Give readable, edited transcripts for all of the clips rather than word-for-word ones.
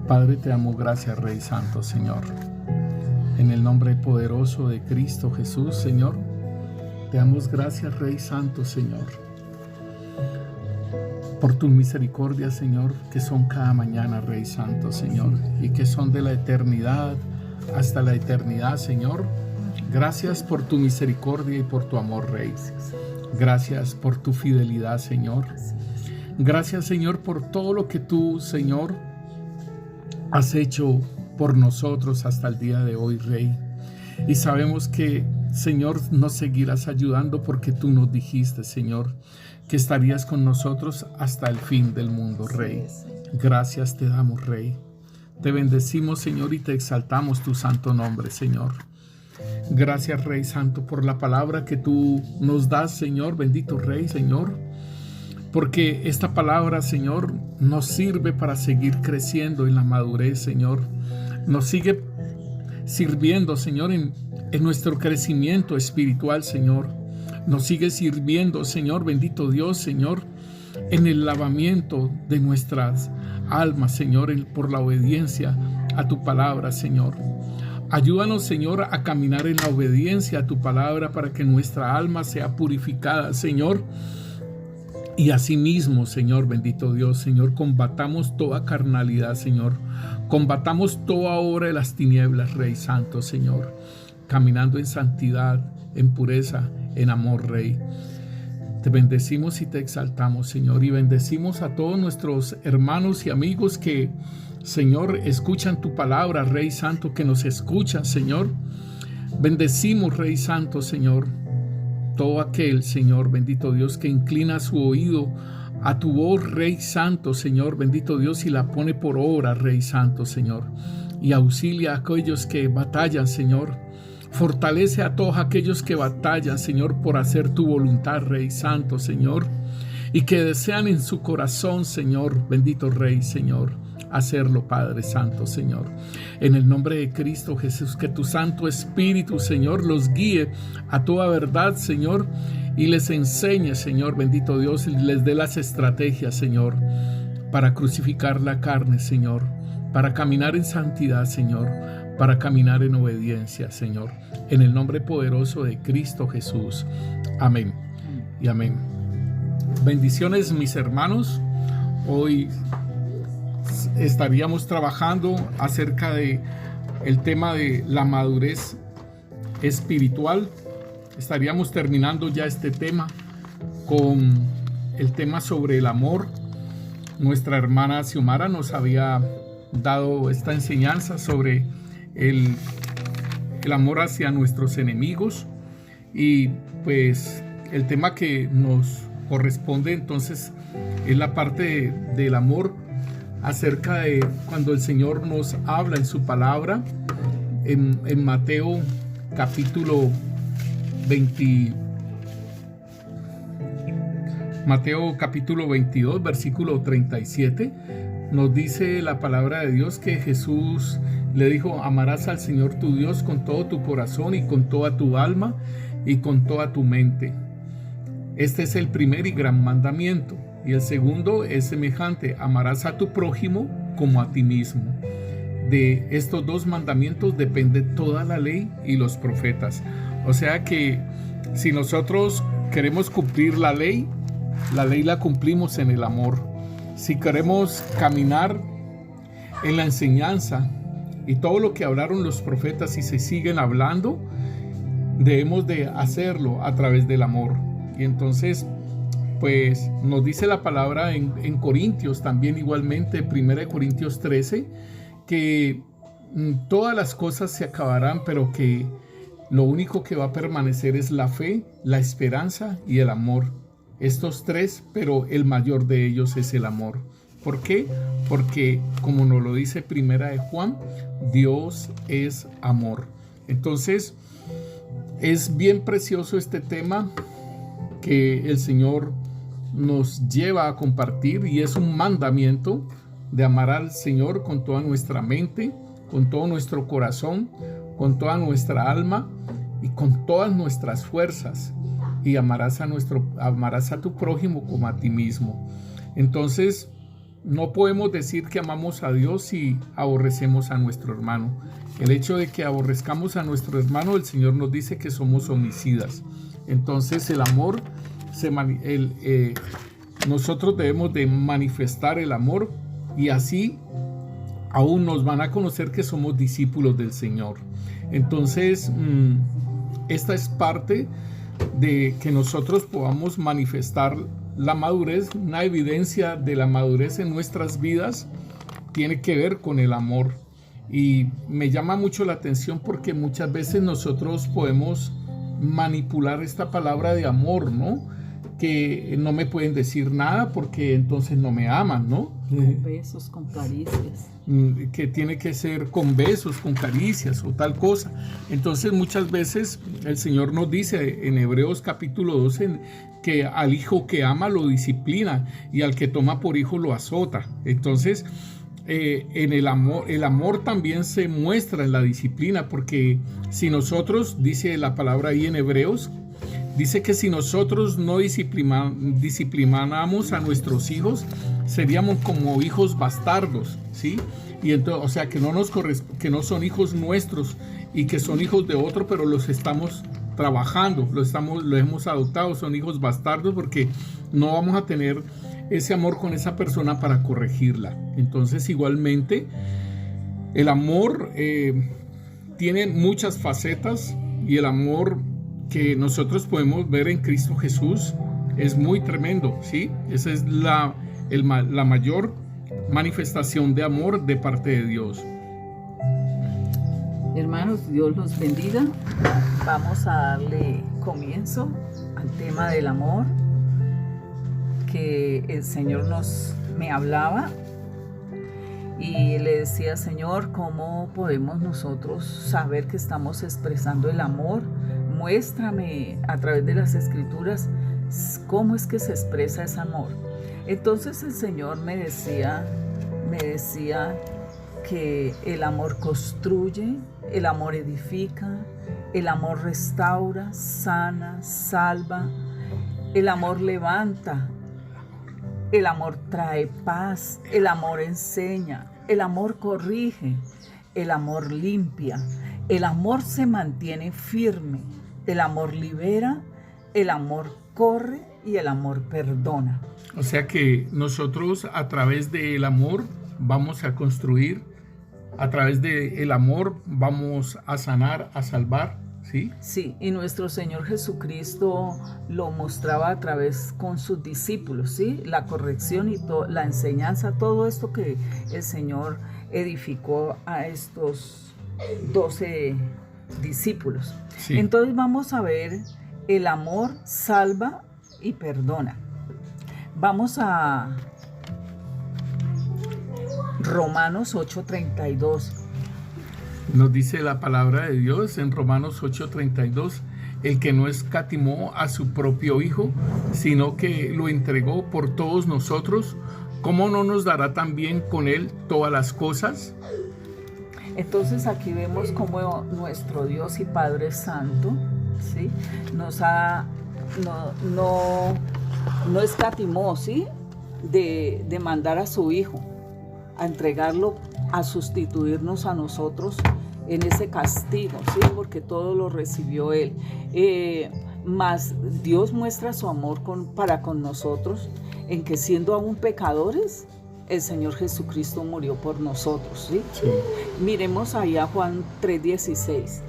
Padre, te damos gracias, Rey Santo, Señor. En el nombre poderoso de Cristo Jesús, Señor, te damos gracias, Rey Santo, Señor, por tus misericordias, Señor, que son cada mañana, Rey Santo, Señor, y que son de la eternidad hasta la eternidad, Señor. Gracias por tu misericordia y por tu amor, Rey. Gracias por tu fidelidad, Señor. Gracias, Señor, por todo lo que tú, Señor, has hecho por nosotros hasta el día de hoy, Rey. Y sabemos que, Señor, nos seguirás ayudando porque tú nos dijiste, Señor, que estarías con nosotros hasta el fin del mundo, Rey. Gracias te damos, Rey. Te bendecimos, Señor, y te exaltamos tu santo nombre, Señor. Gracias, Rey Santo, por la palabra que tú nos das, Señor. Bendito Rey, Señor. Porque esta palabra, Señor, nos sirve para seguir creciendo en la madurez, Señor. Nos sigue sirviendo, Señor, en nuestro crecimiento espiritual, Señor. Nos sigue sirviendo, Señor, bendito Dios, Señor, en el lavamiento de nuestras almas, Señor, por la obediencia a tu palabra, Señor. Ayúdanos, Señor, a caminar en la obediencia a tu palabra para que nuestra alma sea purificada, Señor. Y asimismo, Señor, bendito Dios, Señor, combatamos toda carnalidad, Señor. Combatamos toda obra de las tinieblas, Rey Santo, Señor. Caminando en santidad, en pureza, en amor, Rey. Te bendecimos y te exaltamos, Señor. Y bendecimos a todos nuestros hermanos y amigos que, Señor, escuchan tu palabra, Rey Santo, que nos escuchan, Señor. Bendecimos, Rey Santo, Señor. Todo aquel, Señor, bendito Dios, que inclina su oído a tu voz, Rey Santo, Señor, bendito Dios, y la pone por obra, Rey Santo, Señor. Y auxilia a aquellos que batallan, Señor. Fortalece a todos aquellos que batallan, Señor, por hacer tu voluntad, Rey Santo, Señor. Y que desean en su corazón, Señor, bendito Rey, Señor, hacerlo, Padre Santo, Señor. En el nombre de Cristo Jesús, que tu Santo Espíritu, Señor, los guíe a toda verdad, Señor, y les enseñe, Señor, bendito Dios, y les dé las estrategias, Señor, para crucificar la carne, Señor, para caminar en santidad, Señor, para caminar en obediencia, Señor. En el nombre poderoso de Cristo Jesús. Amén y amén. Bendiciones, mis hermanos. Hoy estaríamos trabajando acerca de el tema de la madurez espiritual. Estaríamos terminando ya este tema con el tema sobre el amor. Nuestra hermana Xiomara nos había dado esta enseñanza sobre el amor hacia nuestros enemigos, y pues el tema que nos corresponde entonces es la parte del amor acerca de cuando el Señor nos habla en su palabra en Mateo capítulo 22, versículo 37, nos dice la palabra de Dios que Jesús le dijo: amarás al Señor tu Dios con todo tu corazón y con toda tu alma y con toda tu mente. Este es el primer y gran mandamiento. Y el segundo es semejante: amarás a tu prójimo como a ti mismo. De estos dos mandamientos depende toda la ley y los profetas. O sea que si nosotros queremos cumplir la ley la cumplimos en el amor. Si queremos caminar en la enseñanza y todo lo que hablaron los profetas y se siguen hablando, debemos de hacerlo a través del amor. Y entonces, pues nos dice la palabra en Corintios también igualmente, 1 Corintios 13, que todas las cosas se acabarán, pero que lo único que va a permanecer es la fe, la esperanza y el amor. Estos tres, pero el mayor de ellos es el amor. ¿Por qué? Porque, como nos lo dice 1 de Juan, Dios es amor. Entonces, es bien precioso este tema que el Señor nos lleva a compartir, y es un mandamiento de amar al Señor con toda nuestra mente, con todo nuestro corazón, con toda nuestra alma y con todas nuestras fuerzas. Y amarás a tu prójimo como a ti mismo. Entonces, no podemos decir que amamos a Dios si aborrecemos a nuestro hermano. El hecho de que aborrezcamos a nuestro hermano, el Señor nos dice que somos homicidas. Entonces el amor, nosotros debemos de manifestar el amor, y así aún nos van a conocer que somos discípulos del Señor. Entonces esta es parte de que nosotros podamos manifestar la madurez. Una evidencia de la madurez en nuestras vidas tiene que ver con el amor, y me llama mucho la atención porque muchas veces nosotros podemos manipular esta palabra de amor, ¿no? Que no me pueden decir nada porque entonces no me aman, ¿no? Con besos, con caricias. Que tiene que ser con besos, con caricias o tal cosa. Entonces muchas veces el Señor nos dice en Hebreos capítulo 12 que al hijo que ama lo disciplina y al que toma por hijo lo azota. Entonces en el amor también se muestra en la disciplina, porque si nosotros, dice la palabra ahí en Hebreos, dice que si nosotros no disciplináramos a nuestros hijos, seríamos como hijos bastardos, ¿sí? Y entonces, o sea, que no son hijos nuestros y que son hijos de otro, pero los estamos trabajando, los hemos adoptado, son hijos bastardos, porque no vamos a tener ese amor con esa persona para corregirla. Entonces, igualmente, el amor tiene muchas facetas, y el amor que nosotros podemos ver en Cristo Jesús es muy tremendo, ¿sí? Esa es la mayor manifestación de amor de parte de Dios. Hermanos, Dios los bendiga. Vamos a darle comienzo al tema del amor que el Señor me hablaba, y le decía: Señor, ¿cómo podemos nosotros saber que estamos expresando el amor? Muéstrame a través de las Escrituras cómo es que se expresa ese amor. Entonces el Señor me decía que el amor construye, el amor edifica, el amor restaura, sana, salva, el amor levanta, el amor trae paz, el amor enseña, el amor corrige, el amor limpia, el amor se mantiene firme, el amor libera, el amor corre y el amor perdona. O sea que nosotros a través del amor vamos a construir, a través del amor vamos a sanar, a salvar, ¿sí? Sí, y nuestro Señor Jesucristo lo mostraba a través con sus discípulos, ¿sí? La corrección y la enseñanza, todo esto que el Señor edificó a estos 12 discípulos. Sí. Entonces vamos a ver: el amor salva y perdona. Vamos a Romanos 8:32. Nos dice la palabra de Dios en Romanos 8:32: el que no escatimó a su propio Hijo, sino que lo entregó por todos nosotros, ¿cómo no nos dará también con él todas las cosas? Entonces aquí vemos cómo nuestro Dios y Padre Santo, ¿sí?, no escatimó, ¿sí?, de mandar a su Hijo, a entregarlo, a sustituirnos a nosotros en ese castigo, ¿sí?, porque todo lo recibió Él. Mas Dios muestra su amor para con nosotros en que, siendo aún pecadores, el Señor Jesucristo murió por nosotros, ¿sí? Sí. Miremos ahí a Juan 3:16.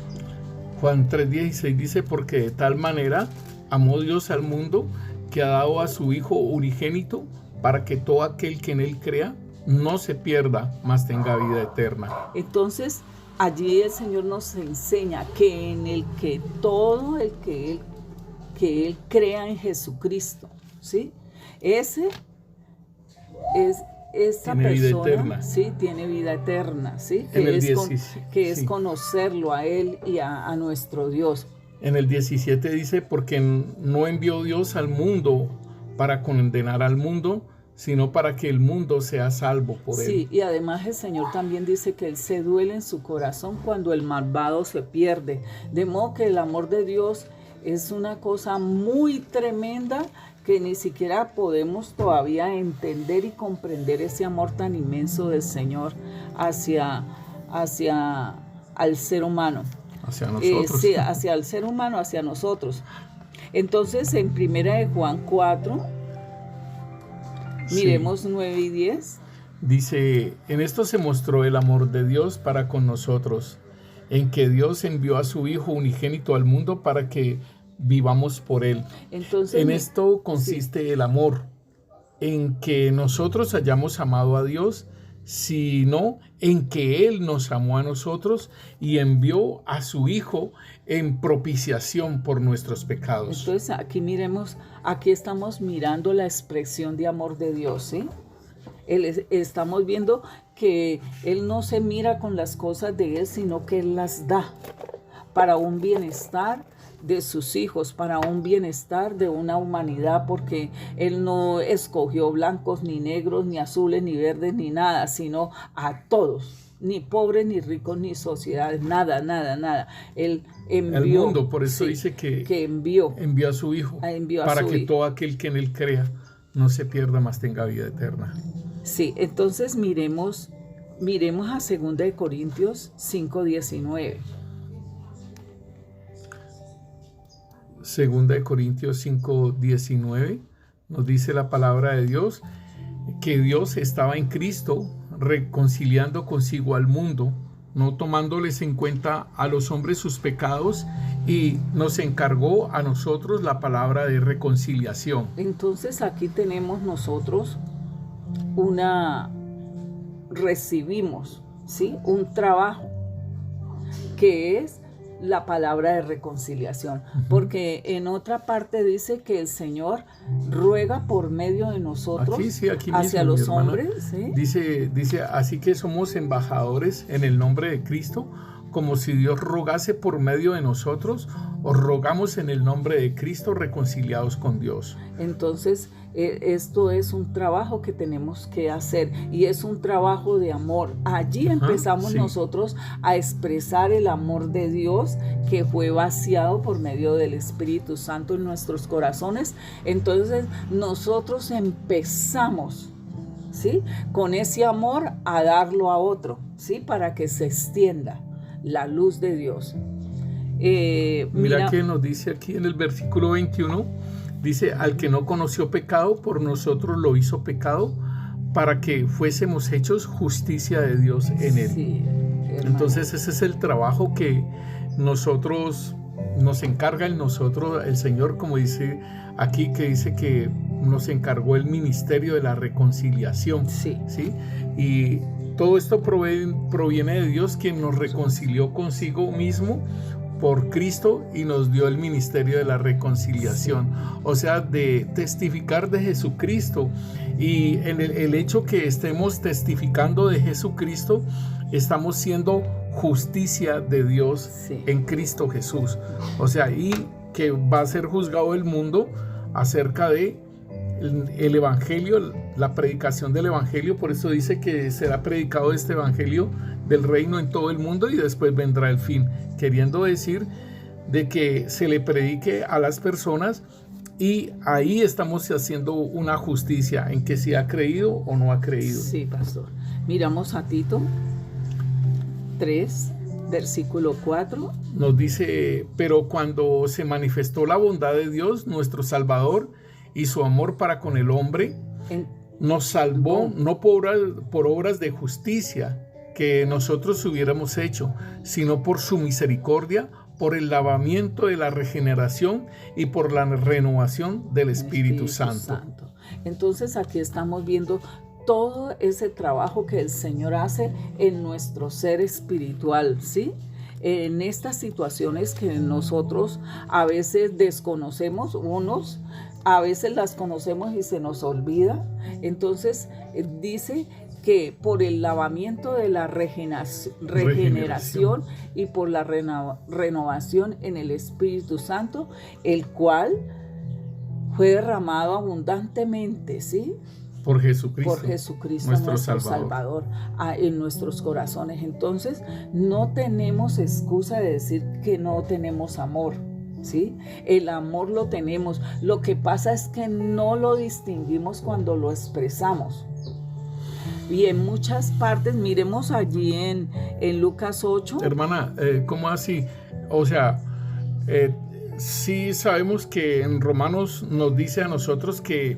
Juan 3:16 dice: porque de tal manera amó Dios al mundo, que ha dado a su Hijo unigénito, para que todo aquel que en él crea no se pierda, mas tenga vida eterna. Entonces, allí el Señor nos enseña que en el que todo el que él crea en Jesucristo, ¿sí?, ese es esta tiene persona, vida eterna. Sí, tiene vida eterna, ¿sí? Que es conocerlo a Él y a nuestro Dios. En el 17 dice: porque no envió Dios al mundo para condenar al mundo, sino para que el mundo sea salvo por él. Sí, y además el Señor también dice que Él se duele en su corazón cuando el malvado se pierde. De modo que el amor de Dios es una cosa muy tremenda, que ni siquiera podemos todavía entender y comprender ese amor tan inmenso del Señor hacia al ser humano. Hacia nosotros. Sí, hacia el ser humano, hacia nosotros. Entonces, en 1 Juan 4, miremos 9 y 10. Dice, en esto se mostró el amor de Dios para con nosotros, en que Dios envió a su Hijo unigénito al mundo para que vivamos por Él. Entonces, en esto consiste el amor, en que nosotros hayamos amado a Dios, sino en que Él nos amó a nosotros y envió a su Hijo en propiciación por nuestros pecados. Entonces, aquí miremos, aquí estamos mirando la expresión de amor de Dios, ¿sí? Estamos viendo que Él no se mira con las cosas de Él, sino que Él las da para un bienestar de sus hijos, para un bienestar de una humanidad, porque Él no escogió blancos, ni negros, ni azules, ni verdes, ni nada, sino a todos, ni pobres, ni ricos, ni sociedades, nada. Él envió. El mundo, por eso dice que envió a su Hijo, para que todo aquel que en Él crea no se pierda, mas tenga vida eterna. Sí, entonces miremos a 2 Corintios 5:19. 2 Corintios 5:19 nos dice la palabra de Dios que Dios estaba en Cristo reconciliando consigo al mundo, no tomándoles en cuenta a los hombres sus pecados, y nos encargó a nosotros la palabra de reconciliación. Entonces aquí tenemos nosotros recibimos, ¿sí?, un trabajo que es la palabra de reconciliación, porque en otra parte dice que el Señor ruega por medio de nosotros aquí hacia mismo, los hombres, ¿sí? Dice, así que somos embajadores en el nombre de Cristo, como si Dios rogase por medio de nosotros, os rogamos en el nombre de Cristo, reconciliados con Dios. Entonces, esto es un trabajo que tenemos que hacer, y es un trabajo de amor. Allí empezamos nosotros a expresar el amor de Dios, que fue vaciado por medio del Espíritu Santo en nuestros corazones. Entonces nosotros empezamos, ¿sí?, con ese amor a darlo a otro, ¿sí?, para que se extienda la luz de Dios. Mira que nos dice aquí en el versículo 21, dice, al que no conoció pecado, por nosotros lo hizo pecado, para que fuésemos hechos justicia de Dios en él. Sí, entonces ese es el trabajo que nosotros nos encarga el Señor, como dice aquí, que dice que nos encargó el ministerio de la reconciliación. Sí. ¿Sí? Y todo esto proviene de Dios, quien nos reconcilió consigo mismo por Cristo y nos dio el ministerio de la reconciliación, o sea, de testificar de Jesucristo. Y en el hecho que estemos testificando de Jesucristo, estamos siendo justicia de Dios en Cristo Jesús. O sea, y que va a ser juzgado el mundo acerca de el evangelio, la predicación del evangelio. Por eso dice que será predicado este evangelio del reino en todo el mundo y después vendrá el fin, queriendo decir de que se le predique a las personas, y ahí estamos haciendo una justicia en que si ha creído o no ha creído. Sí, pastor. Miramos a Tito 3, versículo 4. Nos dice, pero cuando se manifestó la bondad de Dios, nuestro Salvador, y su amor para con el hombre, nos salvó no por obras de justicia que nosotros hubiéramos hecho, sino por su misericordia, por el lavamiento de la regeneración y por la renovación del Espíritu Santo. Entonces aquí estamos viendo todo ese trabajo que el Señor hace en nuestro ser espiritual, ¿sí? En estas situaciones que nosotros a veces desconocemos, unos a veces las conocemos y se nos olvida. Entonces dice que por el lavamiento de la regeneración y por la renovación en el Espíritu Santo, el cual fue derramado abundantemente, ¿sí?, por Jesucristo, nuestro Salvador, en nuestros corazones. Entonces no tenemos excusa de decir que no tenemos amor, ¿sí? El amor lo tenemos. Lo que pasa es que no lo distinguimos cuando lo expresamos. Y en muchas partes, miremos allí en Lucas 8. Hermana, ¿cómo así? O sea, sí sabemos que en Romanos nos dice a nosotros que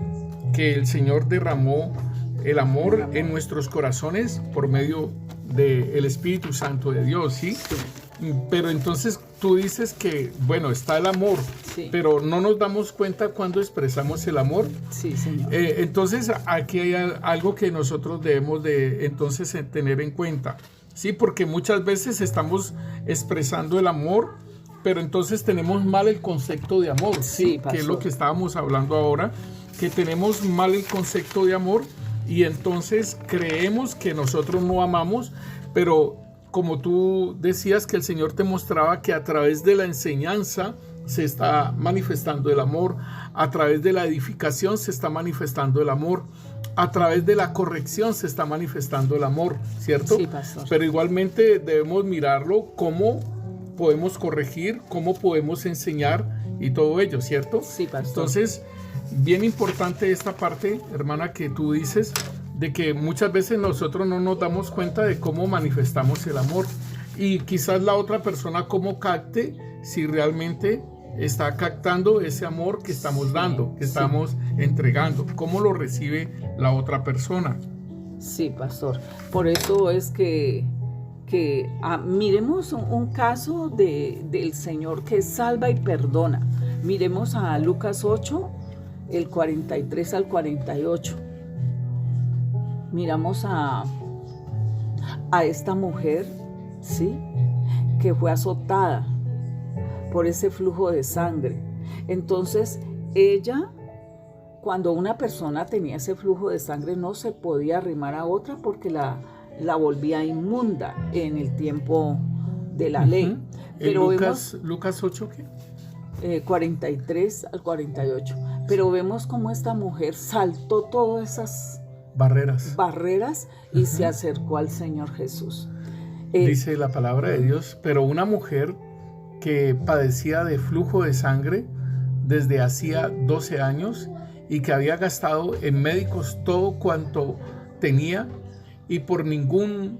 el Señor derramó el amor en nuestros corazones por medio del Espíritu Santo de Dios, ¿sí? Pero entonces tú dices que, bueno, está el amor, Sí. pero no nos damos cuenta cuando expresamos el amor. Sí, Señor. Entonces aquí hay algo que nosotros debemos de entonces tener en cuenta, ¿sí? Porque muchas veces estamos expresando el amor, pero entonces tenemos mal el concepto de amor, ¿sí? Que es lo que estábamos hablando ahora, que tenemos mal el concepto de amor y entonces creemos que nosotros no amamos, pero como tú decías que el Señor te mostraba que a través de la enseñanza se está manifestando el amor, a través de la edificación se está manifestando el amor, a través de la corrección se está manifestando el amor, ¿cierto? Sí, pastor. Pero igualmente debemos mirarlo cómo podemos corregir, cómo podemos enseñar y todo ello, ¿cierto? Sí, pastor. Entonces, bien importante esta parte, hermana, que tú dices, de que muchas veces nosotros no nos damos cuenta de cómo manifestamos el amor y quizás la otra persona cómo capte si realmente está captando ese amor que estamos dando, que estamos entregando, cómo lo recibe la otra persona. Sí, pastor. Por eso es que miremos un caso del Señor que salva y perdona. Miremos a Lucas 8, el 43 al 48. Miramos a esta mujer, ¿sí? Que fue azotada por ese flujo de sangre. Entonces, ella, cuando una persona tenía ese flujo de sangre, no se podía arrimar a otra porque la volvía inmunda en el tiempo de la ley. Pero Lucas 8, ¿qué? 43 al 48. Pero vemos cómo esta mujer saltó todas esas barreras y se acercó al Señor Jesús. Dice la palabra de Dios, pero una mujer que padecía de flujo de sangre desde hacía 12 años y que había gastado en médicos todo cuanto tenía y por ninguno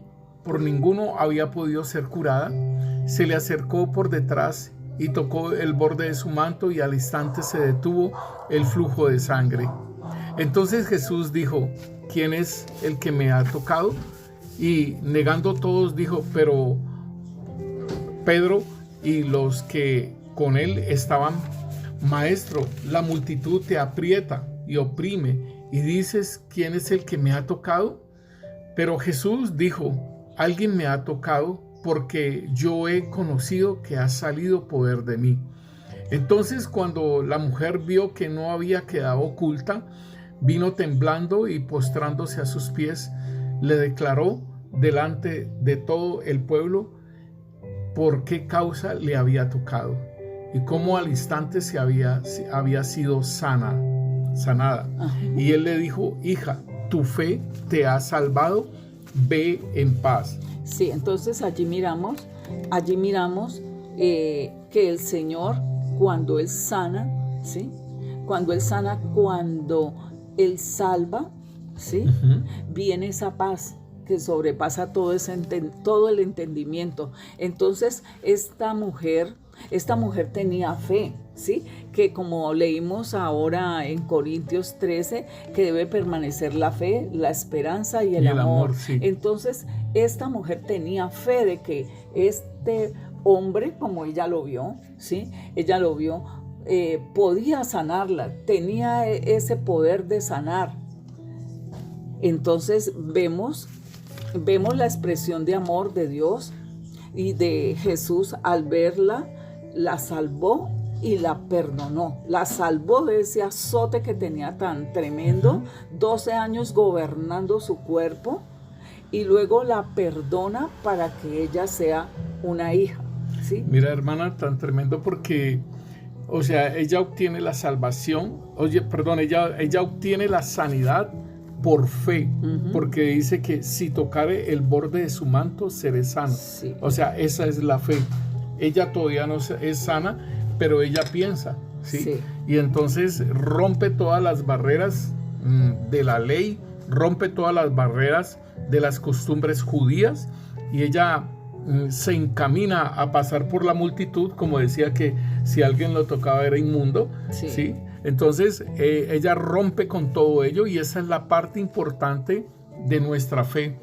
había podido ser curada, se le acercó por detrás y tocó el borde de su manto y al instante se detuvo el flujo de sangre. Entonces Jesús dijo, ¿quién es el que me ha tocado? Y negando todos dijo, pero Pedro y los que con él estaban, Maestro, la multitud te aprieta y oprime y dices, ¿quién es el que me ha tocado? Pero Jesús dijo, alguien me ha tocado porque yo he conocido que ha salido poder de mí. Entonces cuando la mujer vio que no había quedado oculta, vino temblando y postrándose a sus pies, le declaró delante de todo el pueblo por qué causa le había tocado y cómo al instante había sido sanada. Y él le dijo, hija, tu fe te ha salvado, ve en paz. Sí, entonces allí miramos que el Señor, cuando Él sana, ¿sí? Cuando Él sana, cuando Él salva, ¿sí? Viene esa paz que sobrepasa todo el entendimiento. Entonces esta mujer tenía fe, ¿sí? Que como leímos ahora en Corintios 13, que debe permanecer la fe, la esperanza y el amor. Sí. Entonces esta mujer tenía fe de que este hombre, como ella lo vio, ¿sí? Ella lo vio, podía sanarla, tenía ese poder de sanar. Entonces vemos la expresión de amor de Dios y de Jesús. Al verla, la salvó y la perdonó. La salvó de ese azote que tenía tan tremendo, 12 años gobernando su cuerpo, y luego la perdona para que ella sea una hija, ¿sí? Mira, hermana, tan tremendo porque, o sea, ella obtiene la salvación, ella obtiene la sanidad por fe, porque dice que si tocare el borde de su manto seré sano. Sí. O sea, esa es la fe. Ella todavía no es sana, pero ella piensa, ¿sí? Sí. Y entonces rompe todas las barreras de la ley, rompe todas las barreras de las costumbres judías, y ella se encamina a pasar por la multitud, como decía que si alguien lo tocaba era inmundo, Sí. ¿sí? Entonces ella rompe con todo ello, y esa es la parte importante de nuestra fe,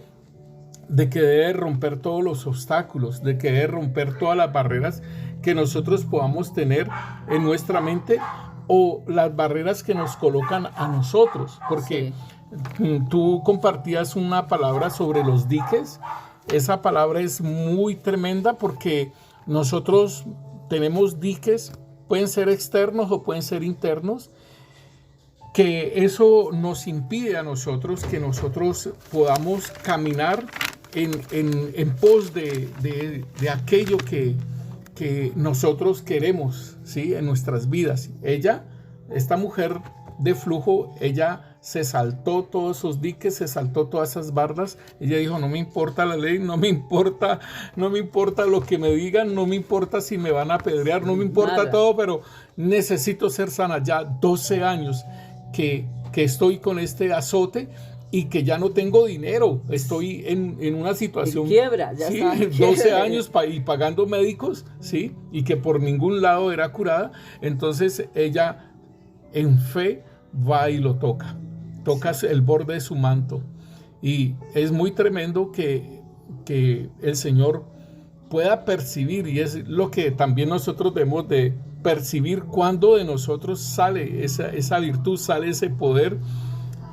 de que debe romper todos los obstáculos, de que debe romper todas las barreras que nosotros podamos tener en nuestra mente, o las barreras que nos colocan a nosotros, porque tú compartías una palabra sobre los diques. Esa palabra es muy tremenda, porque nosotros tenemos diques, pueden ser externos o pueden ser internos, que eso nos impide a nosotros que nosotros podamos caminar en pos de aquello que nosotros queremos, ¿sí? En nuestras vidas. Esta mujer de flujo, ella se saltó todos esos diques, se saltó todas esas barras. Ella dijo: no me importa la ley, no me importa lo que me digan, no me importa si me van a apedrear, no me importa nada. todo, pero necesito ser sana. Ya 12 años que estoy con este azote y que ya no tengo dinero, estoy en una situación en quiebra, ya ¿sí? está en 12 quiebra. años y pagando médicos, ¿sí? Y que por ningún lado era curada. Entonces ella en fe va y lo toca el borde de su manto, y es muy tremendo que el Señor pueda percibir, y es lo que también nosotros debemos de percibir, cuando de nosotros sale esa virtud, sale ese poder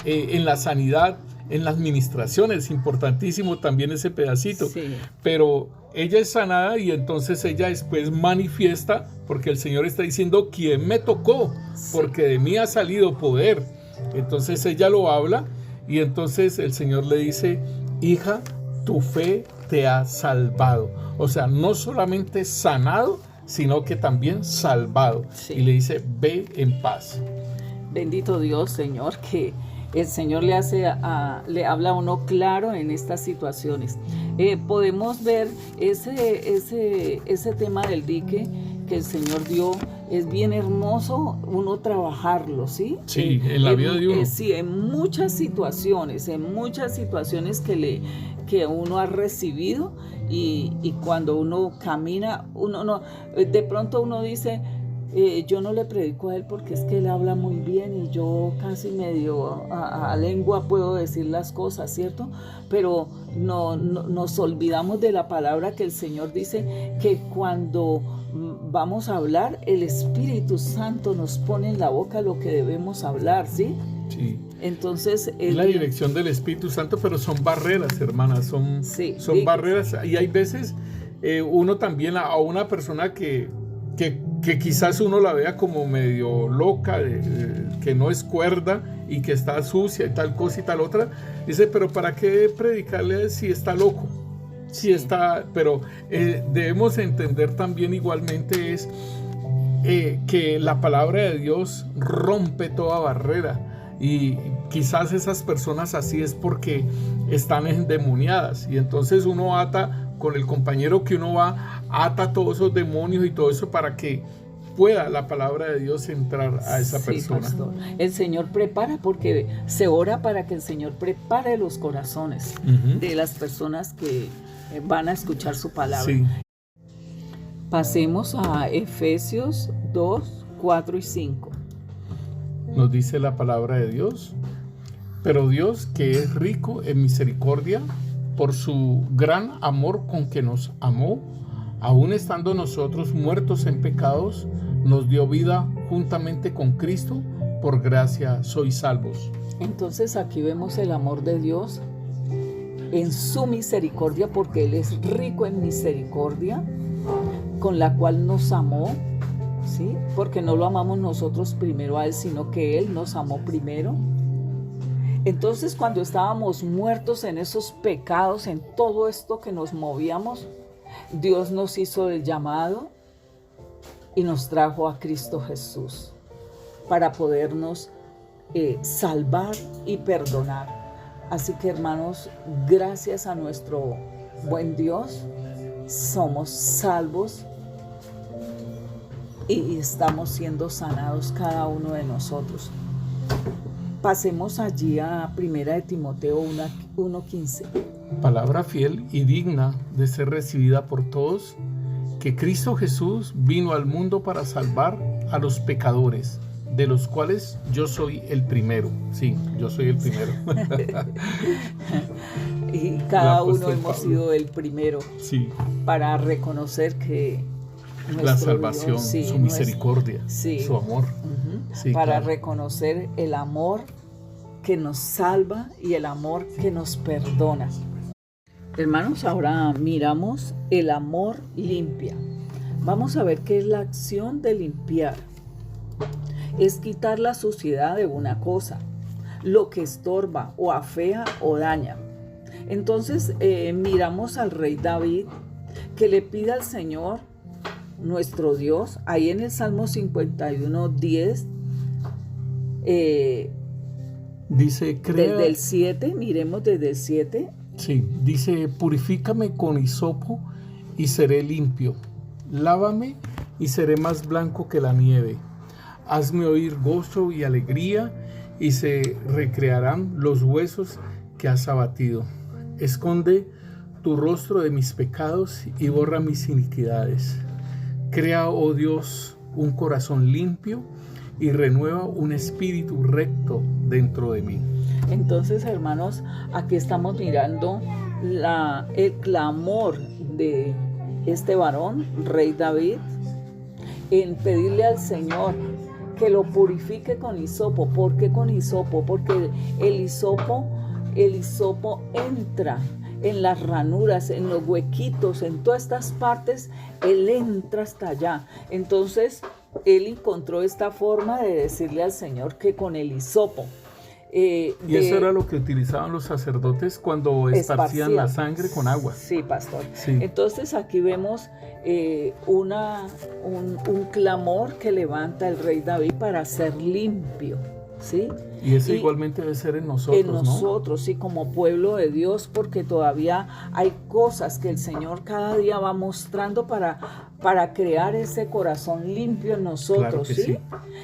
en la sanidad, en las administraciones. Es importantísimo también ese pedacito. Sí. Pero ella es sanada, y entonces ella después manifiesta, porque el Señor está diciendo: ¿quién me tocó? Sí. Porque de mí ha salido poder. Entonces ella lo habla, y entonces el Señor le dice: hija, tu fe te ha salvado. O sea, no solamente sanado, sino que también salvado. Sí. Y le dice: ve en paz. Bendito Dios, Señor, que el Señor le habla a uno claro en estas situaciones. Podemos ver ese tema del dique que el Señor dio. Es bien hermoso uno trabajarlo, ¿sí? Sí, en la vida de uno. Sí, en muchas situaciones que uno ha recibido, y cuando uno camina, de pronto uno dice: yo no le predico a él porque es que él habla muy bien y yo casi medio a lengua puedo decir las cosas, ¿cierto? Pero no nos olvidamos de la palabra que el Señor dice, que cuando vamos a hablar, el Espíritu Santo nos pone en la boca lo que debemos hablar, ¿sí? Sí. Entonces Es la dirección del Espíritu Santo, pero son barreras, hermanas, son barreras. Y hay veces uno también, a una persona que quizás uno la vea como medio loca, que no es cuerda y que está sucia y tal cosa y tal otra, dice: pero ¿para qué predicarle si está loco? Si está, pero debemos entender también igualmente es que la palabra de Dios rompe toda barrera, y quizás esas personas así es porque están endemoniadas, y entonces uno ata con el compañero que uno va, ata todos esos demonios y todo eso para que pueda la palabra de Dios entrar a esa persona. Pastor. El Señor prepara, porque se ora para que el Señor prepare los corazones de las personas que van a escuchar su palabra. Sí. Pasemos a Efesios 2, 4 y 5. Nos dice la palabra de Dios: pero Dios, que es rico en misericordia, por su gran amor con que nos amó, aun estando nosotros muertos en pecados, nos dio vida juntamente con Cristo. Por gracia sois salvos. Entonces aquí vemos el amor de Dios en su misericordia, porque Él es rico en misericordia, con la cual nos amó, ¿sí? Porque no lo amamos nosotros primero a Él, sino que Él nos amó primero. Entonces, cuando estábamos muertos en esos pecados, en todo esto que nos movíamos, Dios nos hizo el llamado y nos trajo a Cristo Jesús para podernos salvar y perdonar. Así que, hermanos, gracias a nuestro buen Dios, somos salvos y estamos siendo sanados cada uno de nosotros. Pasemos allí a 1 de Timoteo 1:15. Palabra fiel y digna de ser recibida por todos, que Cristo Jesús vino al mundo para salvar a los pecadores, de los cuales yo soy el primero. Sí, yo soy el primero. Y cada uno hemos sido el primero, sí, para reconocer que la salvación, Dios, sí, su misericordia, sí, su amor. Sí, para claro. reconocer el amor que nos salva y el amor que nos perdona. Hermanos, ahora miramos el amor limpia. Vamos a ver qué es la acción de limpiar. Es quitar la suciedad de una cosa, lo que estorba o afea o daña. Entonces miramos al rey David, que le pide al Señor, nuestro Dios, ahí en el Salmo 51:10, dice, desde el 7, miremos desde el 7. Sí, dice, purifícame con hisopo y seré limpio. Lávame y seré más blanco que la nieve. Hazme oír gozo y alegría y se recrearán los huesos que has abatido. Esconde tu rostro de mis pecados y borra mis iniquidades. Crea, oh Dios, un corazón limpio y renueva un espíritu recto dentro de mí. Entonces, hermanos, aquí estamos mirando el clamor de este varón, rey David, en pedirle al Señor que lo purifique con hisopo. ¿Por qué con hisopo? Porque el hisopo entra en las ranuras, en los huequitos, en todas estas partes, él entra hasta allá. Entonces, él encontró esta forma de decirle al Señor que con el hisopo. Y eso era lo que utilizaban los sacerdotes cuando esparcían la sangre con agua. Sí, pastor. Sí. Entonces aquí vemos un clamor que levanta el rey David para ser limpio, ¿sí? Y eso igualmente debe ser en nosotros, en nosotros, ¿no? Sí, como pueblo de Dios, porque todavía hay cosas que el Señor cada día va mostrando para crear ese corazón limpio en nosotros, claro, ¿sí?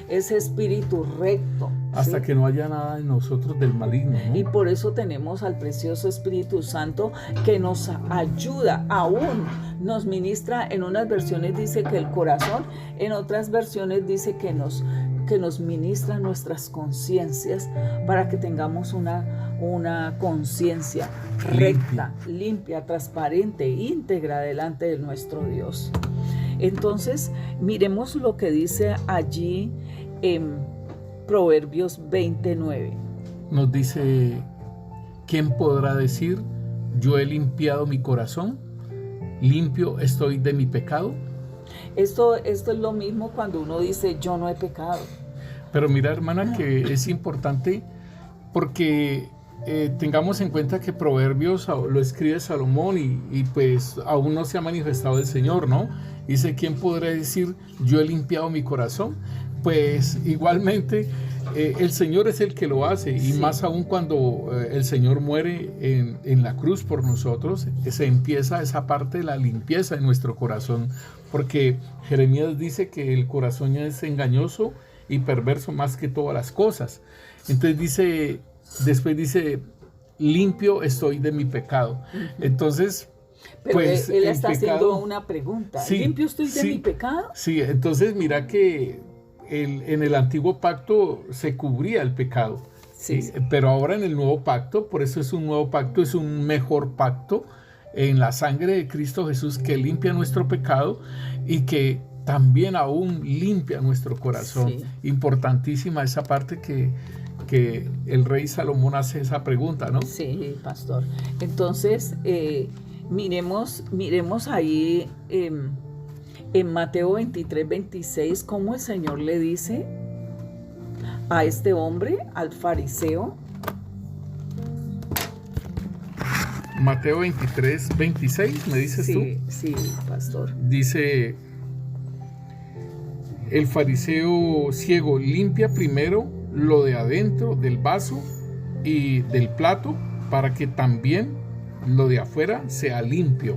Ese espíritu recto. Hasta ¿sí? que no haya nada en nosotros del maligno, ¿no? Y por eso tenemos al precioso Espíritu Santo que nos ayuda, aún nos ministra. En unas versiones dice que el corazón, en otras versiones dice que nos ministra nuestras conciencias para que tengamos una conciencia recta, limpia, transparente, íntegra delante de nuestro Dios. Entonces, miremos lo que dice allí en Proverbios 29. Nos dice, ¿quién podrá decir, yo he limpiado mi corazón? ¿Limpio estoy de mi pecado? Esto es lo mismo cuando uno dice, yo no he pecado. Pero mira, hermana, que es importante porque tengamos en cuenta que Proverbios lo escribe Salomón y pues aún no se ha manifestado el Señor, ¿no? Dice, ¿quién podrá decir, yo he limpiado mi corazón? Pues igualmente el Señor es el que lo hace, y sí, más aún cuando el Señor muere en la cruz por nosotros, se empieza esa parte de la limpieza de nuestro corazón, porque Jeremías dice que el corazón es engañoso y perverso más que todas las cosas. Entonces después dice, limpio estoy de mi pecado. Entonces, pero pues él está haciendo una pregunta, sí, ¿limpio estoy de mi pecado? Sí, entonces mira que en el antiguo pacto se cubría el pecado, sí, pero ahora en el nuevo pacto, por eso es un nuevo pacto, es un mejor pacto en la sangre de Cristo Jesús, que limpia nuestro pecado y que también aún limpia nuestro corazón. Sí. Importantísima esa parte que el rey Salomón hace esa pregunta, ¿no? Sí, pastor. Entonces, miremos ahí en Mateo 23:26, cómo el Señor le dice a este hombre, al fariseo. Mateo 23:26, ¿me dices tú? Sí, pastor. Dice, el fariseo ciego limpia primero lo de adentro del vaso y del plato, para que también lo de afuera sea limpio.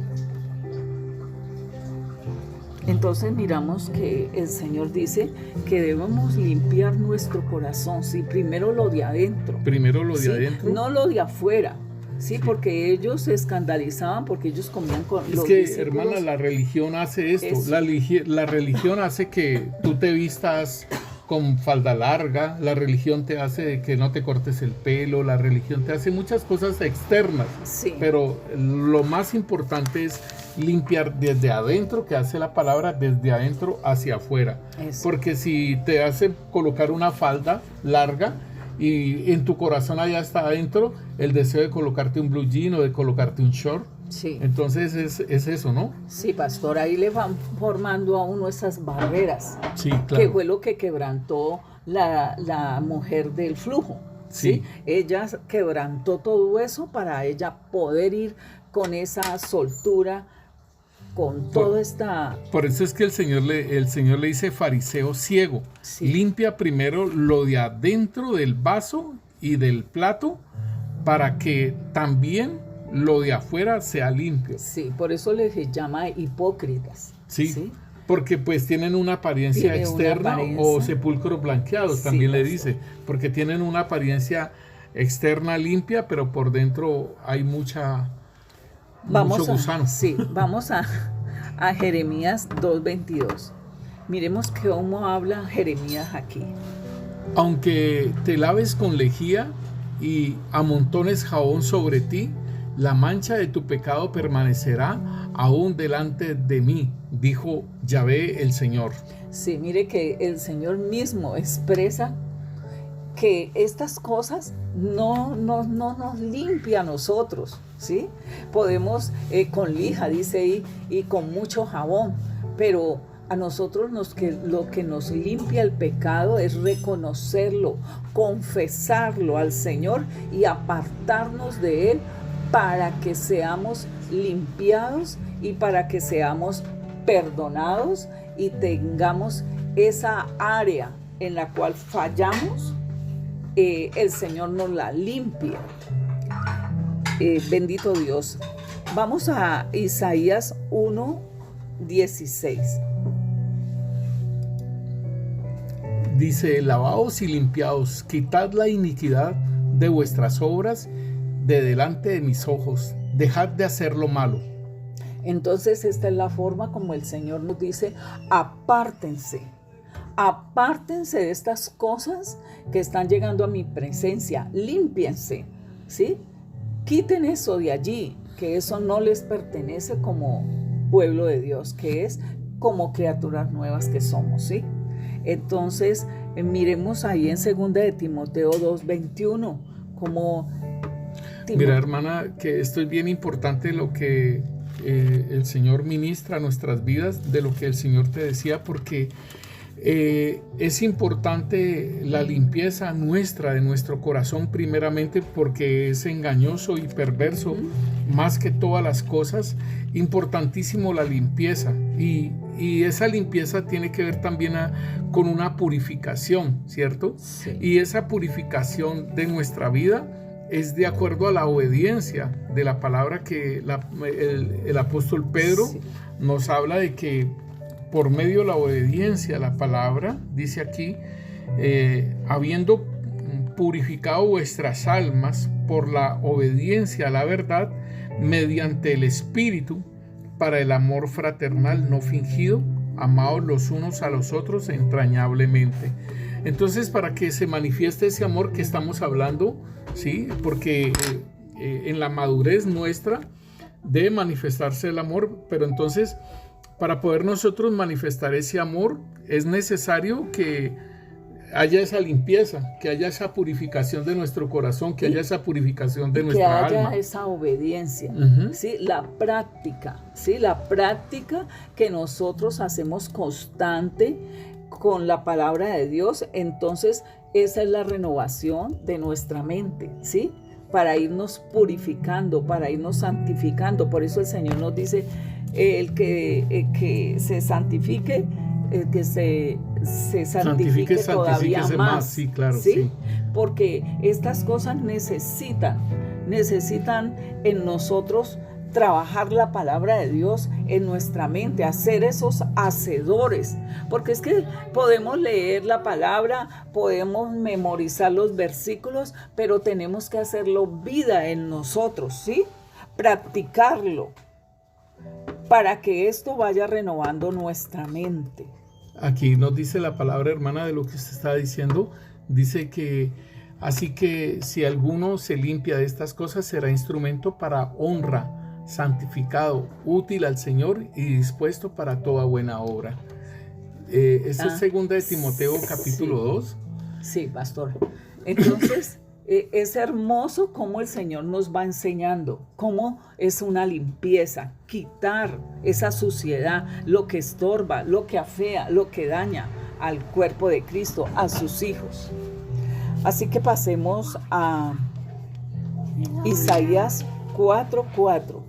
Entonces miramos que el Señor dice que debemos limpiar nuestro corazón, sí, primero lo de adentro. Primero lo de ¿sí? adentro. No lo de afuera, ¿sí? Porque ellos se escandalizaban porque ellos comían con Es los que, discípulos. hermana, la religión hace esto. La religión hace que tú te vistas con falda larga, la religión te hace que no te cortes el pelo, la religión te hace muchas cosas externas, Sí. pero lo más importante es limpiar desde adentro, que hace la palabra, desde adentro hacia afuera. Eso. Porque si te hace colocar una falda larga y en tu corazón allá está adentro el deseo de colocarte un blue jean o de colocarte un short, Sí. entonces es eso, ¿no? Sí, pastor, ahí le van formando a uno esas barreras, Sí, que claro. fue lo que quebrantó la mujer del flujo. ¿sí? Sí. Ella quebrantó todo eso para ella poder ir con esa soltura, con toda esta... Por eso es que el Señor le dice fariseo ciego, Sí. limpia primero lo de adentro del vaso y del plato para que también lo de afuera sea limpio. Sí, por eso les llama hipócritas. Sí, porque pues tienen una apariencia Tiene una externa apariencia. o sepulcros blanqueados, Sí, también le pastor. dice, porque tienen una apariencia externa limpia, pero por dentro hay mucho gusano. Sí, vamos a Jeremías 2:22. Miremos cómo habla Jeremías aquí. Aunque te laves con lejía y amontones jabón sobre ti, la mancha de tu pecado permanecerá aún delante de mí, dijo Yahvé el Señor. Sí, mire que el Señor mismo expresa que estas cosas no nos limpia a nosotros, ¿sí? Podemos con lija, dice ahí, y con mucho jabón, pero a nosotros lo que nos limpia el pecado es reconocerlo, confesarlo al Señor y apartarnos de Él para que seamos limpiados y para que seamos perdonados y tengamos esa área en la cual fallamos, el Señor nos la limpia. Bendito Dios. Vamos a Isaías 1:16. Dice, lavaos y limpiaos, quitad la iniquidad de vuestras obras de delante de mis ojos, dejad de hacer lo malo. Entonces esta es la forma como el Señor nos dice, apártense de estas cosas que están llegando a mi presencia, límpiense, ¿sí? Quiten eso de allí, que eso no les pertenece como pueblo de Dios, que es como criaturas nuevas que somos, ¿sí? Entonces, miremos ahí en 2 de Timoteo 2:21, como... Mira, hermana, que esto es bien importante lo que el Señor ministra a nuestras vidas, de lo que el Señor te decía, porque es importante la limpieza nuestra, de nuestro corazón primeramente, porque es engañoso y perverso más que todas las cosas. Importantísimo la limpieza, y esa limpieza tiene que ver también con una purificación, ¿cierto? Sí. Y esa purificación de nuestra vida es de acuerdo a la obediencia de la palabra que el apóstol Pedro Sí. nos habla de que por medio de la obediencia a la palabra, dice aquí, habiendo purificado vuestras almas por la obediencia a la verdad, mediante el Espíritu, para el amor fraternal no fingido, amados los unos a los otros entrañablemente. Entonces, para que se manifieste ese amor que estamos hablando, ¿sí? Porque en la madurez nuestra debe manifestarse el amor, pero entonces, para poder nosotros manifestar ese amor, es necesario que haya esa limpieza, que haya esa purificación de nuestro corazón, que haya esa purificación de nuestra que haya alma. esa obediencia, Ujú. ¿sí? La práctica que nosotros hacemos constante con la palabra de Dios. Entonces esa es la renovación de nuestra mente, ¿sí? Para irnos purificando, para irnos santificando. Por eso el Señor nos dice, el que se santifique, el que se santifique todavía santifíquese más. Sí, claro, ¿sí? sí. Porque estas cosas necesitan en nosotros trabajar la palabra de Dios en nuestra mente, hacer esos hacedores, porque es que podemos leer la palabra, podemos memorizar los versículos, pero tenemos que hacerlo vida en nosotros, ¿sí? Practicarlo para que esto vaya renovando nuestra mente. Aquí nos dice la palabra, hermana, de lo que usted está diciendo. Dice que así que si alguno se limpia de estas cosas, será instrumento para honra, santificado, útil al Señor y dispuesto para toda buena obra. Esa es segunda de Timoteo capítulo 2. Sí, pastor. Entonces, es hermoso cómo el Señor nos va enseñando, cómo es una limpieza, quitar esa suciedad, lo que estorba, lo que afea, lo que daña al cuerpo de Cristo, a sus hijos. Así que pasemos a Isaías 4:4.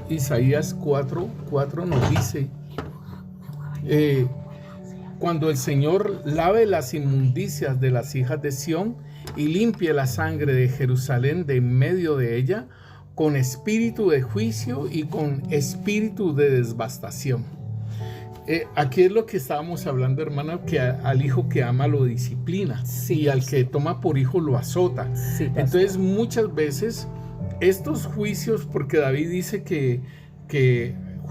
Isaías 4:4 nos dice, cuando el Señor lave las inmundicias de las hijas de Sión y limpie la sangre de Jerusalén de en medio de ella, con espíritu de juicio y con espíritu de devastación. Aquí es lo que estábamos hablando, hermana, que al hijo que ama lo disciplina, sí, y al que toma por hijo lo azota. Sí, entonces muchas veces estos juicios, porque David dice que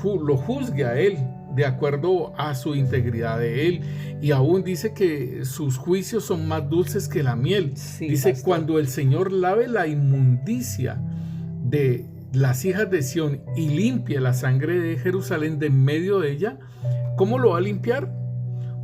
lo juzgue a él de acuerdo a su integridad de él, y aún dice que sus juicios son más dulces que la miel. Sí, dice, pastor, cuando el Señor lave la inmundicia de las hijas de Sión y limpie la sangre de Jerusalén de en medio de ella, ¿cómo lo va a limpiar?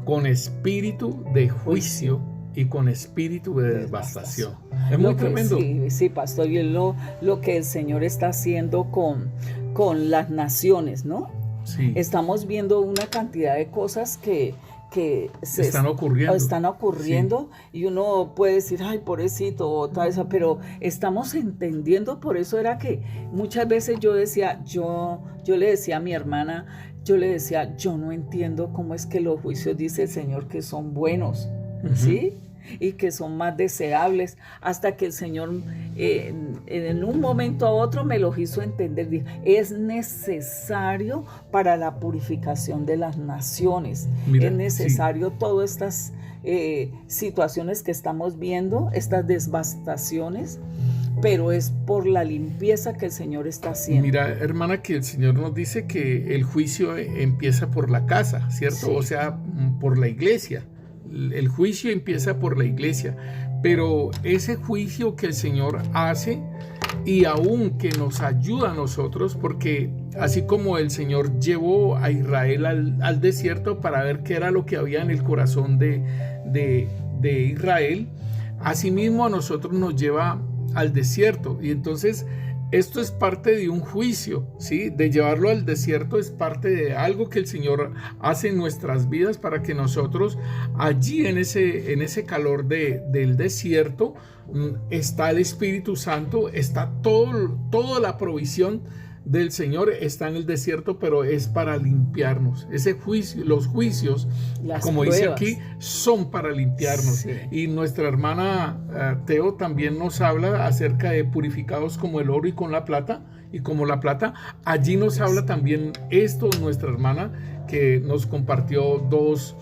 Con espíritu de juicio y con espíritu de devastación. Es muy tremendo. Sí, pastor, y es lo que el Señor está haciendo con las naciones, ¿no? Sí. Estamos viendo una cantidad de cosas que están ocurriendo, sí. Y uno puede decir, ay, pobrecito, otra vez, pero estamos entendiendo. Por eso era que muchas veces yo decía, yo le decía a mi hermana, yo no entiendo cómo es que los juicios, dice el Señor, que son buenos, ¿sí? Y que son más deseables, hasta que el Señor en un momento a otro me lo hizo entender. Dijo, es necesario para la purificación de las naciones. Mira, es necesario, sí, todas estas situaciones que estamos viendo, estas devastaciones, pero es por la limpieza que el Señor está haciendo. Mira, hermana, que el Señor nos dice que el juicio empieza por la casa, ¿cierto? Sí. O sea, por la iglesia. El juicio empieza por la iglesia, pero ese juicio que el Señor hace, y aún que nos ayuda a nosotros, porque así como el Señor llevó a Israel al desierto para ver qué era lo que había en el corazón de Israel, asimismo a nosotros nos lleva al desierto. Y entonces esto es parte de un juicio, ¿sí? De llevarlo al desierto es parte de algo que el Señor hace en nuestras vidas para que nosotros allí en ese calor del desierto está el Espíritu Santo, está toda la provisión del Señor está en el desierto, pero es para limpiarnos. Ese juicio, los juicios, como pruebas, dice aquí, son para limpiarnos. Sí. Y nuestra hermana Teo también nos habla acerca de purificados como el oro y con la plata, y como la plata. Allí nos habla también esto, nuestra hermana, que nos compartió dos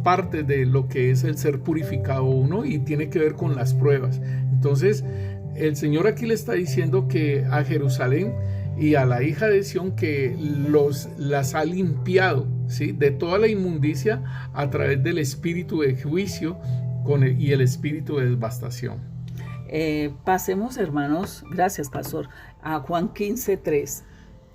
partes de lo que es el ser purificado uno, y tiene que ver con las pruebas. Entonces, el Señor aquí le está diciendo que a Jerusalén y a la hija de Sión que las ha limpiado, ¿sí? De toda la inmundicia a través del espíritu de juicio y el espíritu de devastación. Pasemos, hermanos, gracias, pastor, a Juan 15:3.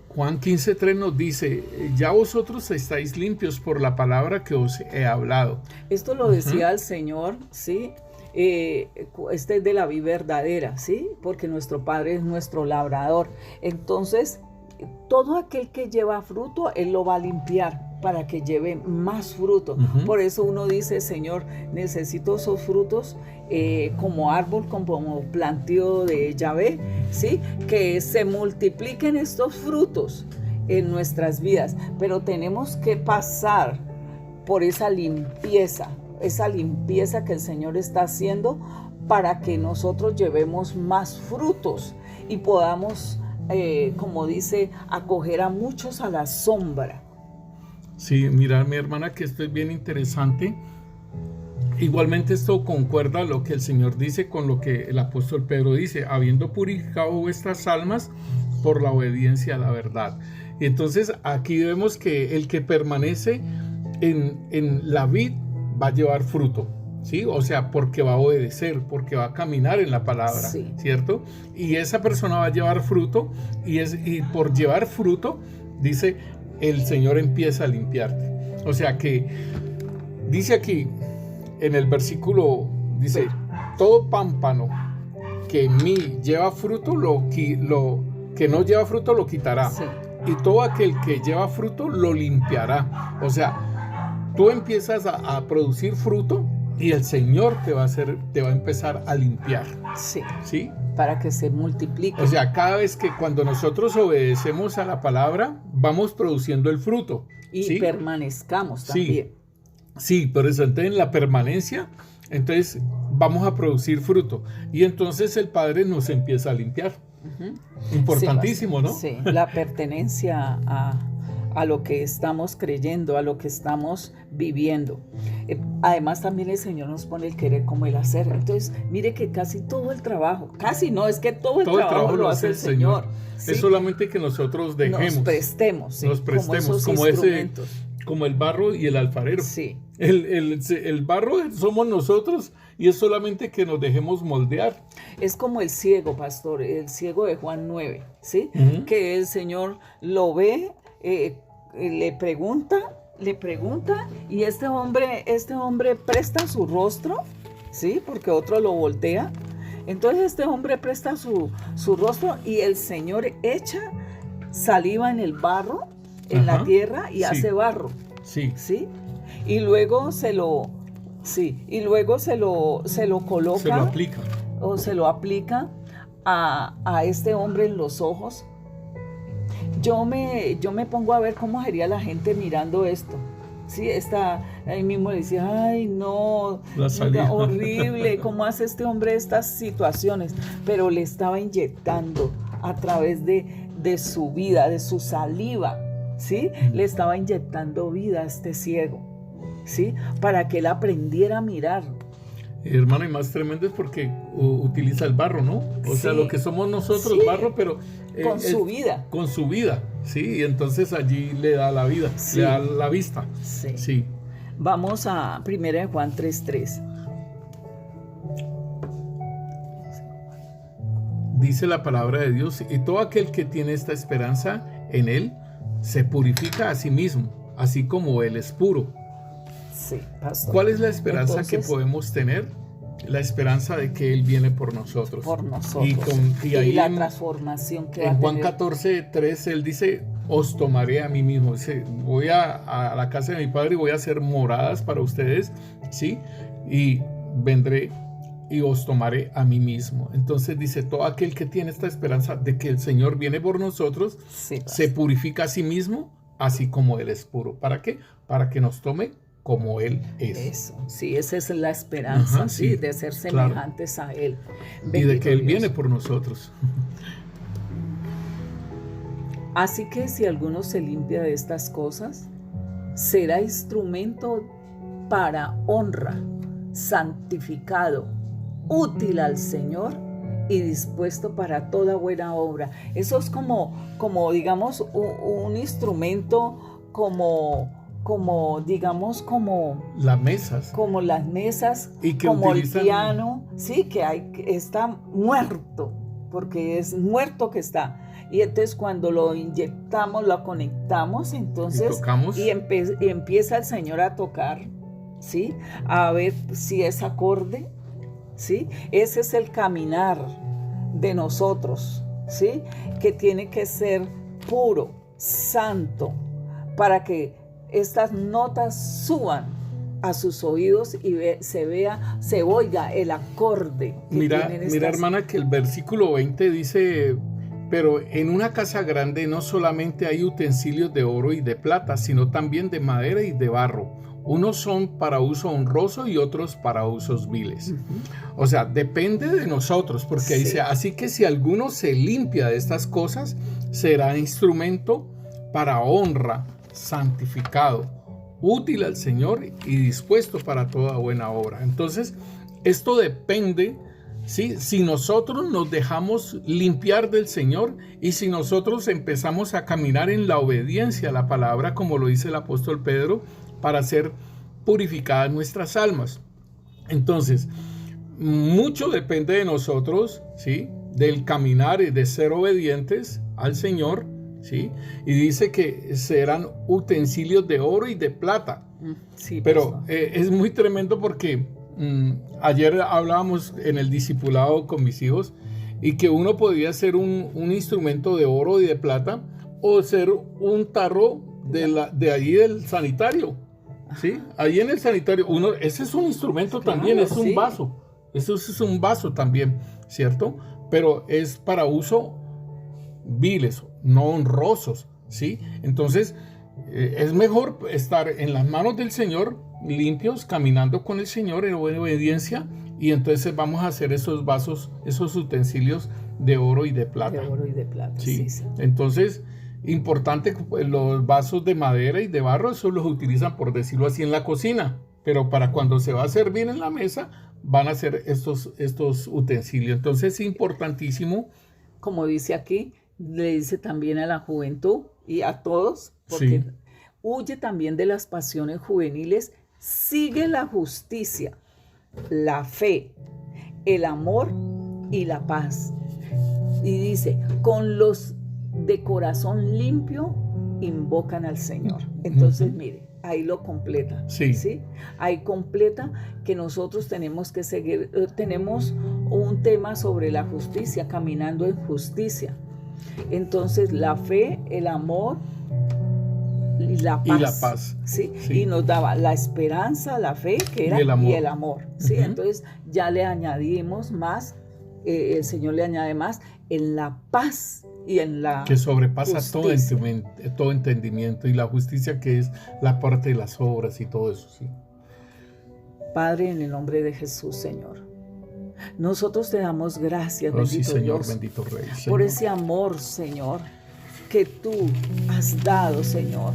Juan 15:3 nos dice, ya vosotros estáis limpios por la palabra que os he hablado. Esto lo decía el Señor, ¿sí? Este es de la vida verdadera, ¿sí? Porque nuestro Padre es nuestro labrador. Entonces, todo aquel que lleva fruto, Él lo va a limpiar para que lleve más fruto. Por eso uno dice, Señor, necesito esos frutos como árbol, como plantío de Yahvé, ¿sí? Que se multipliquen estos frutos en nuestras vidas. Pero tenemos que pasar por esa limpieza que el Señor está haciendo para que nosotros llevemos más frutos y podamos como dice, acoger a muchos a la sombra. Sí, mira, mi hermana, que esto es bien interesante. Igualmente esto concuerda lo que el Señor dice con lo que el apóstol Pedro dice, habiendo purificado vuestras almas por la obediencia a la verdad. Entonces aquí vemos que el que permanece en la vid va a llevar fruto, ¿sí? O sea, porque va a obedecer, porque va a caminar en la palabra, Sí. ¿cierto? Y esa persona va a llevar fruto y por llevar fruto, dice, el Señor empieza a limpiarte. O sea que dice aquí en el versículo, dice, todo pámpano que en mí lleva fruto, lo que no lleva fruto lo quitará. Sí. Y todo aquel que lleva fruto lo limpiará. O sea, tú empiezas a producir fruto y el Señor te va a empezar a limpiar. Sí. ¿Sí? Para que se multiplique. O sea, cada vez que cuando nosotros obedecemos a la palabra, vamos produciendo el fruto. Y ¿sí? permanezcamos también. Sí, por eso entonces en la permanencia, entonces vamos a producir fruto. Y entonces el Padre nos empieza a limpiar. Ujú. Importantísimo, Sí, ¿no? Sí, la pertenencia a lo que estamos creyendo, a lo que estamos viviendo. Además también el Señor nos pone el querer como el hacer. Entonces, mire que casi todo el trabajo, casi no, es que todo el trabajo lo hace el Señor. ¿sí? Es solamente que nosotros dejemos. Nos prestemos, ¿sí? Nos prestemos como el barro y el alfarero. Sí. El barro somos nosotros y es solamente que nos dejemos moldear. Es como el ciego, pastor, el ciego de Juan 9, ¿sí? Uh-huh. Que el Señor lo ve, le pregunta y este hombre presta su rostro, ¿sí? Porque otro lo voltea. Entonces este hombre presta su rostro y el Señor echa saliva en el barro, en la tierra y hace barro. Sí. ¿Sí? Y luego se lo coloca. Se lo aplica. O se lo aplica a este hombre en los ojos. Yo me pongo a ver cómo sería la gente mirando esto. Sí, ahí mismo le decía, ay no, horrible, ¿cómo hace este hombre estas situaciones? Pero le estaba inyectando a través de su vida, de su saliva, ¿sí? Le estaba inyectando vida a este ciego, ¿sí? Para que él aprendiera a mirar. Hermano, y más tremendo es porque utiliza el barro, ¿no? O sea, lo que somos nosotros, barro, pero... con su vida. Con su vida, sí, y entonces allí le da la vida, le da la vista. Sí. Vamos a 1 Juan 3:3. Dice la palabra de Dios, y todo aquel que tiene esta esperanza en Él, se purifica a sí mismo, así como Él es puro. Sí, pastor. ¿Cuál es la esperanza que podemos tener? La esperanza de que Él viene por nosotros. Por nosotros. Y ahí la transformación que va a tener. En Juan 14:3 Él dice, os tomaré a mí mismo. Dice, voy a la casa de mi Padre y voy a hacer moradas para ustedes, ¿sí? Y vendré y os tomaré a mí mismo. Entonces dice, todo aquel que tiene esta esperanza de que el Señor viene por nosotros, se purifica a sí mismo, así como Él es puro. ¿Para qué? Para que nos tome como Él es. Eso, sí, esa es la esperanza, sí, de ser semejantes a Él. Bendito y de que Él viene por nosotros. Así que si alguno se limpia de estas cosas, será instrumento para honra, santificado, útil al Señor y dispuesto para toda buena obra. Eso es como digamos, un instrumento digamos las mesas, como las mesas, y que como utilizan... el piano, sí, está muerto, porque es muerto que está. Y entonces cuando lo inyectamos, lo conectamos, entonces y empieza el Señor a tocar, ¿sí? A ver si es acorde, ¿sí? Ese es el caminar de nosotros, ¿sí? Que tiene que ser puro, santo, para que estas notas suban a sus oídos y se oiga el acorde que mira, tienen mira, hermana, que el versículo 20 dice, pero en una casa grande no solamente hay utensilios de oro y de plata, sino también de madera y de barro, Unos son para uso honroso y otros para usos viles. O sea, depende de nosotros, porque dice, así que si alguno se limpia de estas cosas, será instrumento para honra, santificado, útil al Señor y dispuesto para toda buena obra. Entonces, esto depende, ¿sí? Si nosotros nos dejamos limpiar del Señor y si nosotros empezamos a caminar en la obediencia a la palabra, como lo dice el apóstol Pedro, para ser purificadas nuestras almas. Entonces, mucho depende de nosotros, ¿sí? Del caminar y de ser obedientes al Señor, ¿sí? Y dice que serán utensilios de oro y de plata. Sí, pero es muy tremendo porque ayer hablábamos en el discipulado con mis hijos y que uno podía ser un instrumento de oro y de plata o ser un tarro de allí del sanitario. ¿Sí? Ahí en el sanitario, ese es un instrumento también, es un vaso. Eso es un vaso también, ¿cierto? Pero es para uso viles, no honrosos, ¿sí? Entonces, es mejor estar en las manos del Señor, limpios, caminando con el Señor en obediencia, y entonces vamos a hacer esos vasos, esos utensilios de oro y de plata. De oro y de plata, sí. Entonces, importante, los vasos de madera y de barro, eso los utilizan, por decirlo así, en la cocina, pero para cuando se va a servir en la mesa, van a ser estos utensilios. Entonces es importantísimo. Como dice aquí, le dice también a la juventud y a todos, porque huye también de las pasiones juveniles, sigue la justicia, la fe, el amor y la paz. Y dice, con los de corazón limpio invocan al Señor. Entonces, mire, ahí lo completa. ¿Sí? Ahí completa que nosotros tenemos que seguir. Tenemos un tema sobre la justicia, caminando en justicia. Entonces, la fe, el amor y la paz. ¿Sí? Y nos daba la esperanza, la fe, que era, y el amor. ¿Sí? Entonces, ya le añadimos más, el Señor le añade más en la paz y en la que sobrepasa todo entendimiento, y la justicia, que es la parte de las obras y todo eso. ¿Sí? Padre, en el nombre de Jesús, Señor, nosotros te damos gracias, bendito Señor, Dios, bendito Rey, Señor, por ese amor, Señor, que tú has dado, Señor.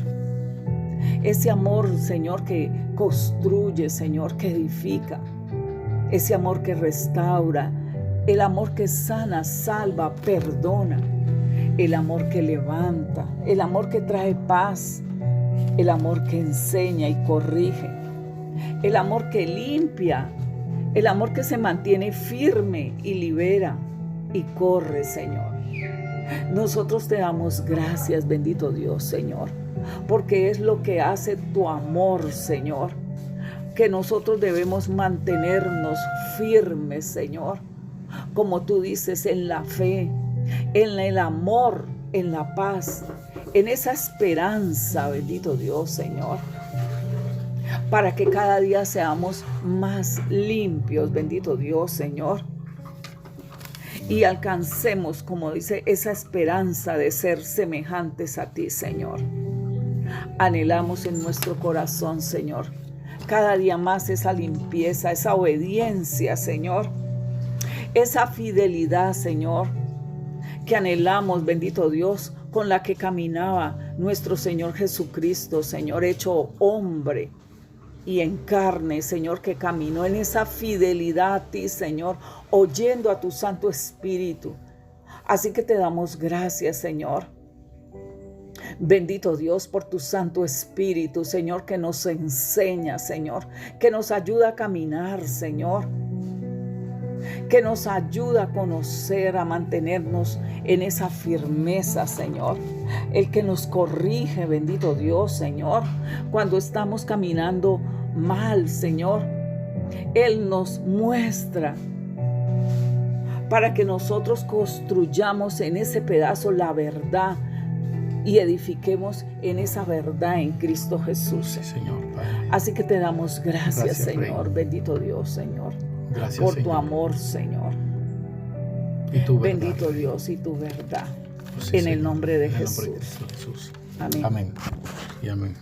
Ese amor, Señor, que construye, Señor, que edifica. Ese amor que restaura. El amor que sana, salva, perdona. El amor que levanta, el amor que trae paz, el amor que enseña y corrige, el amor que limpia, el amor que se mantiene firme y libera y corre, Señor. Nosotros te damos gracias, bendito Dios, Señor, porque es lo que hace tu amor, Señor, que nosotros debemos mantenernos firmes, Señor, como tú dices, en la fe, en el amor, en la paz, en esa esperanza, bendito Dios, Señor, para que cada día seamos más limpios, bendito Dios, Señor, y alcancemos, como dice, esa esperanza de ser semejantes a ti, Señor. Anhelamos en nuestro corazón, Señor, cada día más esa limpieza, esa obediencia, Señor, esa fidelidad, Señor, que anhelamos, bendito Dios, con la que caminaba nuestro Señor Jesucristo, Señor, hecho hombre y en carne, Señor, que caminó en esa fidelidad a ti, Señor, oyendo a tu Santo Espíritu. Así que te damos gracias, Señor. Bendito Dios, por tu Santo Espíritu, Señor, que nos enseña, Señor, que nos ayuda a caminar, Señor, que nos ayuda a conocer, a mantenernos en esa firmeza, Señor. El que nos corrige, bendito Dios, Señor, cuando estamos caminando mal, Señor. Él nos muestra para que nosotros construyamos en ese pedazo la verdad y edifiquemos en esa verdad en Cristo Jesús. Sí, Señor, Padre. Así que te damos gracias, Señor, Rey. Bendito Dios, Señor. Gracias, por Señor, tu amor, Señor. Y tu verdad. Bendito Dios y tu verdad. Sí, en Señor, el nombre de en el Jesús. nombre de Jesús. Amén. Amén. Y amén.